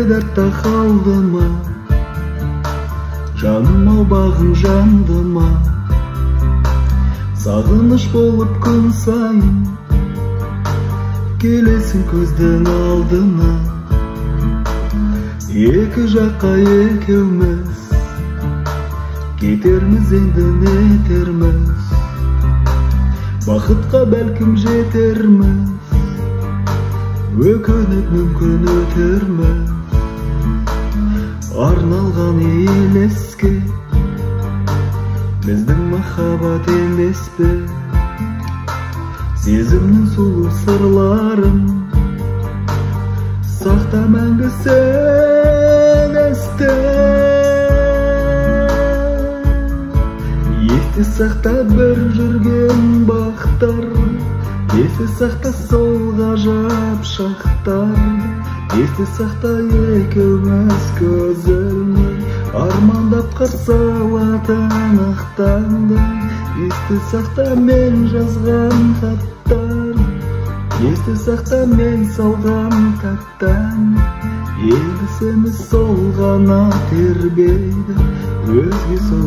дартта калдыма, жаным ал багың жандыма. Сагыныч болуп күн сайын келесиң көздөн алдыма. Эки жакка экөөбүз кетермиз, энди нетермиз. Бакытка балким жетермиз, өкүнүп мүмкүн өтөрмүз. Арналган элеске биздин махаббат эмеспи? Сезимдин сулуу сырларын сакта мәңгі сен эсте. Есте сакта бір жүрген бактар, есте сакта сол гажап шактар. Есте сакта экөөбүз көз өлмөй армандап карсалатын актанды. Есте сакта мен жазган хаттар, есте сакта мен салган таттан. Эми сени сол гана тербейди, өзгөсү